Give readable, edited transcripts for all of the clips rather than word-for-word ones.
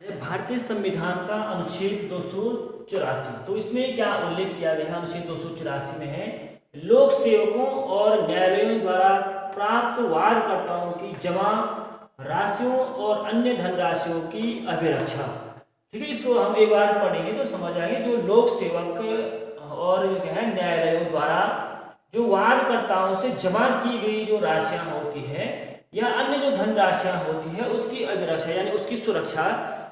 भारतीय संविधान का अनुच्छेद 284। तो इसमें क्या उल्लेख किया गया है? अनुच्छेद 284 में है लोक सेवकों और न्यायालयों द्वारा प्राप्त वादकर्ताओं की जमा राशियों और अन्य धनराशियों की अभिरक्षा। ठीक है, इसको हम एक बार पढ़ेंगे तो समझ आएंगे। जो लोक सेवक और क्या है न्यायालयों द्वारा जो वादकर्ताओं से जमा की गई जो राशियां होती है या अन्य जो धनराशियां होती है उसकी अभिरक्षा यानी उसकी सुरक्षा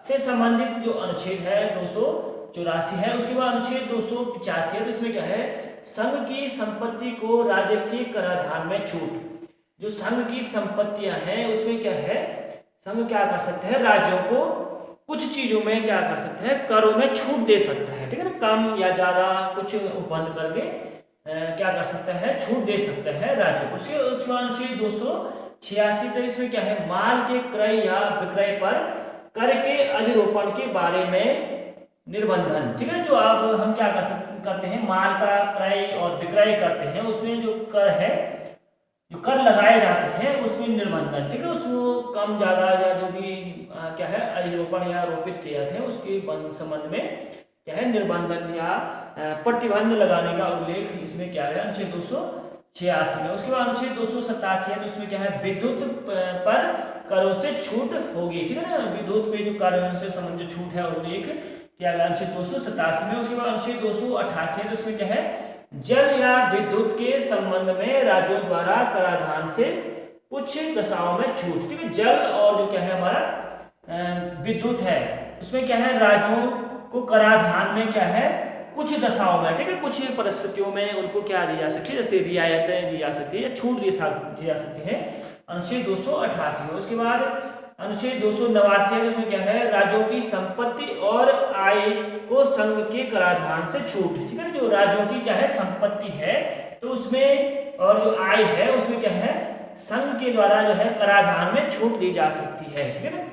से संबंधित जो अनुच्छेद है 284 है। उसके बाद अनुच्छेद 285 है। तो इसमें क्या है? संघ की संपत्ति को राज्य के कराधान में छूट। जो संघ की संपत्तियां हैं उसमें क्या है, संघ क्या कर सकते हैं, राज्यों को कुछ चीजों में क्या कर सकते हैं, करों में छूट दे सकता है। ठीक है ना, कम या ज्यादा कुछ बंद करके क्या कर सकता है, छूट दे सकता है राज्यों को। उसके बाद अनुच्छेद 286। तो इसमें क्या है, माल के क्रय या विक्रय पर कर के अधिरोपण के बारे में निर्बंधन। ठीक है, जो अब हम क्या करते हैं, माल का क्रय और विक्रय करते हैं उसमें जो कर है, जो कर लगाए जाते हैं उसमें निर्बंधन। ठीक है, उसको कम ज्यादा या जो भी क्या है अधिरोपण या रोपित किए जाते हैं उसके संबंध में क्या है निर्बंधन या प्रतिबंध लगाने का उल्लेख इसमें क्या है अनुच्छेद 286 में। उसके बाद अनुच्छेद 287 है। तो उसमें क्या है, विद्युत पर करों से छूट होगी। ठीक है ना, विद्युत पे जो करों से संबंधित छूट है उल्लेख किया गया अनुच्छेद 287 में। उसके बाद अनुच्छेद 288 है। तो उसमें क्या है, जल या विद्युत के संबंध में राज्यों द्वारा कराधान से कुछ दशाओं में छूट। ठीक है, जल और जो क्या है हमारा विद्युत है उसमें क्या है, राज्यों को कराधान में क्या है कुछ दशाओं में, ठीक है, कुछ परिस्थितियों में उनको क्या दी जा सकती है, जैसे रियायतें दी जा सकती है या छूट दी जा सकती है अनुच्छेद 288 में। उसके बाद अनुच्छेद 289 है। उसमें क्या है, राज्यों की संपत्ति और आय को संघ के कराधान से छूट। ठीक है, जो राज्यों की क्या है संपत्ति है तो उसमें और जो आय है उसमें क्या है संघ के द्वारा जो है कराधान में छूट दी जा सकती है। ठीक है ना,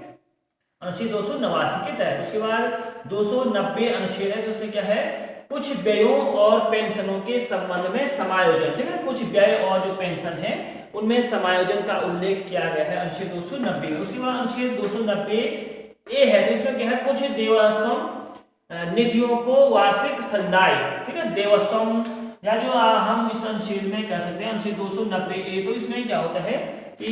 अनुच्छेद 289 के तहत। उसके बाद 290 अनुच्छेद है। उसमें क्या है, कुछ व्ययों और पेंशनों के संबंध में समायोजन। ठीक है, कुछ व्यय और जो पेंशन है उनमें समायोजन का उल्लेख किया गया है अनुच्छेद 290 में। उसके बाद अनुच्छेद 290 ए है। तो इसमें क्या है, कुछ देवस्थान निधियों को वार्षिक संदाय। ठीक है, देवस्थान या जो हम इस अनुच्छेद में कह सकते हैं अनुच्छेद 290 ए। तो इसमें क्या होता है कि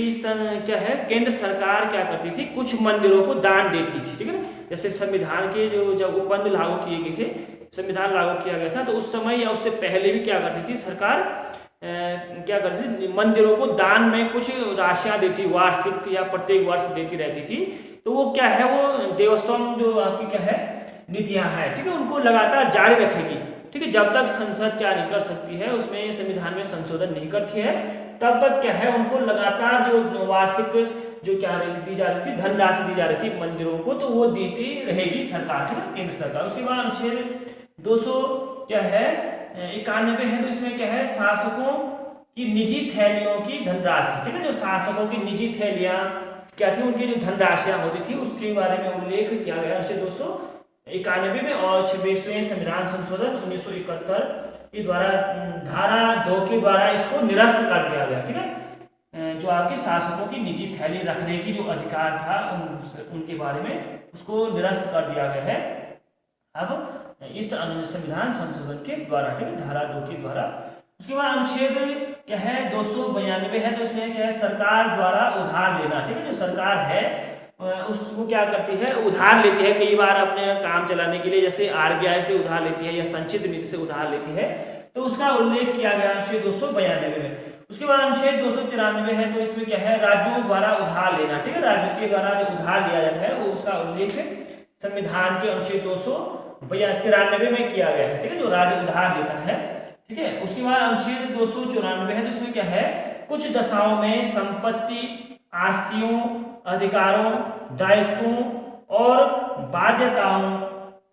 क्या है, केंद्र सरकार क्या करती थी, कुछ मंदिरों को दान देती थी। ठीक है ना, जैसे संविधान के जो जब उपबंध लागू किए गए थे, संविधान लागू किया गया था तो उस समय या उससे पहले भी क्या करती थी सरकार, क्या करती थी, मंदिरों को दान में कुछ राशियां देती, वार्षिक या प्रत्येक वर्ष देती रहती थी। तो वो क्या है, वो देवस्थान जो आपकी क्या है नीतियां हैं, ठीक है, उनको लगातार जारी रखेगी। ठीक है, जब तक संसद क्या नहीं कर सकती है, उसमें संविधान में संशोधन नहीं करती है, तब तक क्या है उनको लगातार जो वार्षिक जो क्या दी जा रही थी, धनराशि दी जा रही थी मंदिरों को, तो वो देती रहेगी सरकार, ठीक है, केंद्र सरकार। उसके बाद अनुच्छेद 200 क्या है 91 है। तो इसमें क्या है, शासकों की निजी थैलियों की धनराशि। ठीक है, जो शासकों की निजी थैलियां क्या थी, उनकी जो धनराशियां होती थी उसके बारे में उल्लेख किया गया अनुच्छेद 291 में। और 26वें संविधान संशोधन 1971 के द्वारा धारा 2 के द्वारा इसको निरस्त कर दिया गया। ठीक है, जो आपकी शासकों की निजी थैली रखने की जो अधिकार था उनके बारे में उसको निरस्त कर दिया गया है अब इस संविधान संशोधन के द्वारा। ठीक है, धारा 2 के द्वारा। उसके बाद अनुच्छेद क्या है 292 है। तो इसमें क्या है, सरकार द्वारा उधार लेना। ठीक है, जो सरकार है उसको क्या करती है, उधार लेती है कई बार अपने काम चलाने के लिए, जैसे आरबीआई से उधार लेती है या संचित निधि से उधार लेती है, तो उसका उल्लेख किया गया अनुच्छेद 292 में। उसके बाद अनुच्छेद 293 है। तो इसमें क्या है, राज्यों द्वारा उधार लेना। ठीक है, राज्यों के द्वारा जो उधार लिया जाता है वो उसका उल्लेख संविधान के अनुच्छेद 293 में किया गया है। ठीक है, जो राज्य उधार लेता है। ठीक है, उसके बाद अनुच्छेद 294 है। तो इसमें क्या है, कुछ दशाओं में संपत्ति, आस्तियों, अधिकारों, दायित्वों और बाध्यताओं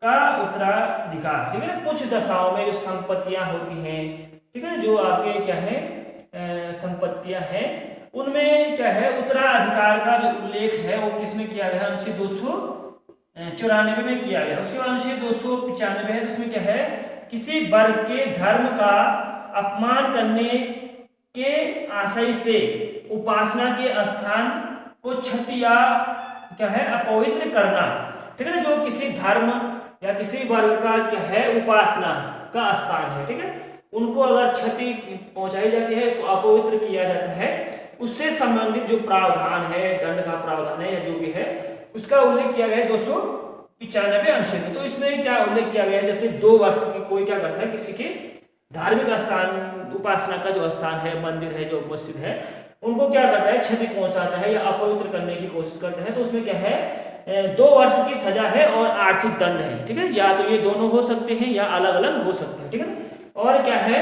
का उत्तराधिकार। ठीक है ना, कुछ दशाओं में जो संपत्तियां होती हैं, ठीक है ना, जो आपके क्या है संपत्तियां हैं उनमें क्या है उत्तराधिकार का जो उल्लेख है वो किसमें किया गया, अनुच्छेद 294 में किया गया। उसके बाद अनुच्छेद 295 है। इसमें क्या है, किसी वर्ग के धर्म का अपमान करने के आशय से उपासना के स्थान को क्षति या क्या है अपवित्र करना। ठीक है ना, जो किसी धर्म या किसी वर्ग का क्या है उपासना का स्थान है, ठीक है, उनको अगर क्षति पहुंचाई जाती है, उसको अपवित्र किया जाता है, उससे संबंधित जो प्रावधान है, दंड का प्रावधान है या जो भी है, उसका उल्लेख किया गया है 295 अनुच्छेद में। तो इसमें क्या उल्लेख किया गया है, जैसे 2 वर्ष की कोई क्या करता है, किसी के धार्मिक स्थान, उपासना का जो स्थान है, मंदिर है, जो मस्जिद है, उनको क्या करता है, क्षति पहुंचाता है या अपवित्र करने की कोशिश करता है, तो उसमें क्या है 2 वर्ष की सजा है और आर्थिक दंड है, ठीक है। या तो ये दोनों हो सकते हैं या अलग अलग हो सकते हैं, ठीक है। और क्या है,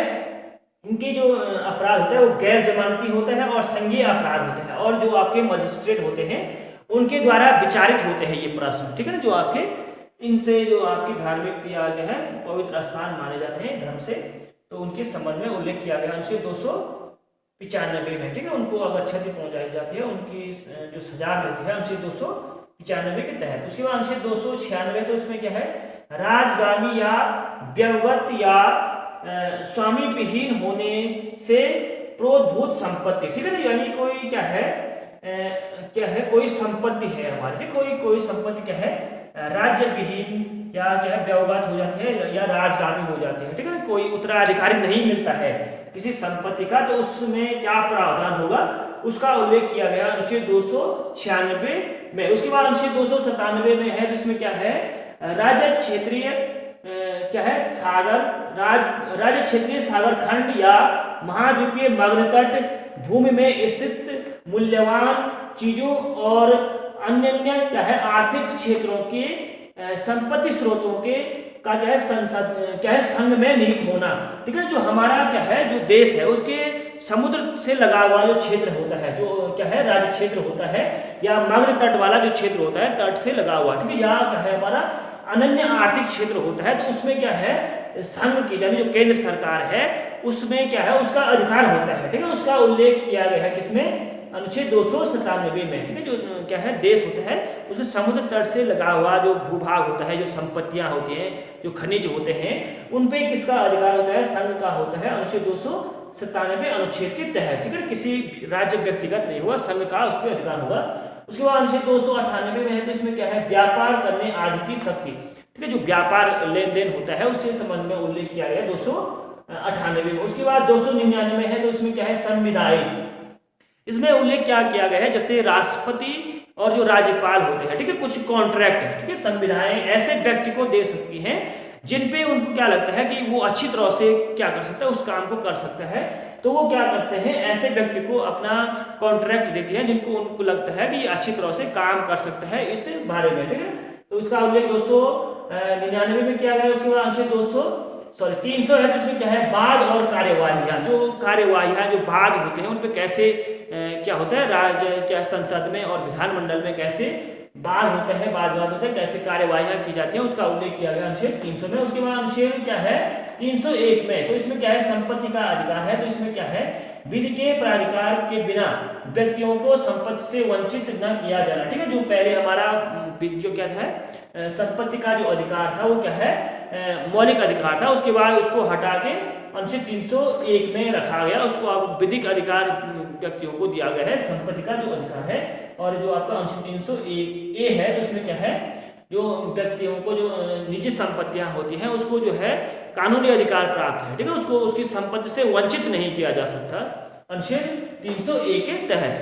इनकी जो अपराध होता है वो गैर जमानती होता है और संज्ञेय अपराध होता है, और जो आपके मजिस्ट्रेट होते हैं उनके द्वारा विचारित होते हैं ये प्रश्न, ठीक है ना, जो आपके इनसे जो आपकी धार्मिक या जो है पवित्र स्थान माने जाते हैं धर्म से, तो उनके संबंध में उल्लेख किया गया अनुच्छेद 295 में, ठीक है। उनको अगर क्षति पहुंचाई जाती है, उनकी जो सजा मिलती है अनुच्छेद 295 के तहत। उसके बाद अनुच्छेद 296, तो इसमें क्या है, राजगामी या व्यवगत या स्वामी विहीन होने से प्रोद्भूत संपत्ति, ठीक है ना, यानी कोई क्या है कोई संपत्ति है हमारे, कोई संपत्ति क्या है राज्य विहीन या क्या है व्यवगत हो जाती है या राजगामी हो जाती है, ठीक है ना, कोई उत्तराधिकारी नहीं मिलता है किसी संपत्ति का, तो उसमें क्या प्रावधान होगा, उसका उल्लेख किया गया अनुच्छेद 296 में। उसके बाद अनुच्छेद 297 में है, जिसमें क्या है, राज्य क्षेत्रीय क्या है राज्य क्षेत्रीय सागर खंड या महाद्वीपीय मग्न तट भूमि में स्थित मूल्यवान चीजों और अन्य क्या है आर्थिक क्षेत्रों के संपत्ति स्रोतों के का क्या है संघ में निहित होना, ठीक है। जो हमारा क्या है जो देश है उसके समुद्र से लगा हुआ जो क्षेत्र होता है, जो क्या है राज्य क्षेत्र होता है, या मग्न तट वाला जो क्षेत्र होता है तट से लगा हुआ, ठीक है, या क्या है हमारा अनन्य आर्थिक क्षेत्र होता है, तो उसमें क्या है संघ की यानी जो केंद्र सरकार है उसमें क्या है उसका अधिकार होता है, ठीक है। उसका उल्लेख किया गया है किसमें, अनुच्छेद 297 में, ठीक है। जो क्या है देश होता है उसके समुद्र तट से लगा हुआ जो भूभाग होता है, जो संपत्तियां होती हैं, जो खनिज होते हैं, उन पे किसका अधिकार होता है, संघ का होता है अनुच्छेद 297 अनुच्छेद के तहत, ठीक है। किसी राज्य व्यक्तिगत नहीं हुआ, संघ का उस पर अधिकार होगा। उसके बाद अनुच्छेद 298 में है, तो इसमें क्या है व्यापार करने आदि की शक्ति, ठीक है, जो व्यापार लेन देन होता है उससे संबंध में उल्लेख किया गया 298 में। उसके बाद 299 है, तो इसमें क्या है संविधायक, इसमें उल्लेख क्या किया गया है, जैसे राष्ट्रपति और जो राज्यपाल होते हैं, ठीक है, कुछ कॉन्ट्रैक्ट है, ठीक है, संविधाएं ऐसे व्यक्ति को दे सकती हैं जिन पे उनको क्या लगता है कि वो अच्छी तरह से क्या कर सकता है, उस काम को कर सकता है, तो वो क्या करते हैं ऐसे व्यक्ति को अपना कॉन्ट्रैक्ट देते हैं जिनको उनको लगता है कि ये अच्छी तरह से काम कर सकता है इस बारे में, ठीक है। तो इसका उल्लेख 299 में किया गया। उसके बाद अनुच्छेद 300 है, तो इसमें क्या है वाद और कार्यवाहियां, जो कार्यवाहियां जो वाद होते हैं उन पे कैसे क्या होता है राज्य संसद में और विधानमंडल में कैसे वाद होता है, वाद होता है, कैसे कार्यवाहियां की जाती हैं, उसका उल्लेख किया गया अनुच्छेद 300 में। उसके बाद अनुच्छेद क्या है 301 में, तो इसमें क्या है संपत्ति का अधिकार है, तो इसमें क्या है विधि के प्राधिकार के बिना व्यक्तियों को संपत्ति से वंचित न किया जाना, ठीक है। जो पहले हमारा जो क्या था संपत्ति का जो अधिकार था वो क्या है मौलिक अधिकार था, उसके बाद उसको हटा के अनुच्छेद 301 में रखा गया, उसको अब विधिक अधिकार व्यक्तियों को दिया गया है, संपत्ति का जो अधिकार है। और जो आपका अनुच्छेद 301 है, तो इसमें क्या है जो व्यक्तियों को जो निजी संपत्तियां होती हैं उसको जो है कानूनी अधिकार प्राप्त है, ठीक है, उसको उसकी संपत्ति से वंचित नहीं किया जा सकता अनुच्छेद 301 के तहत।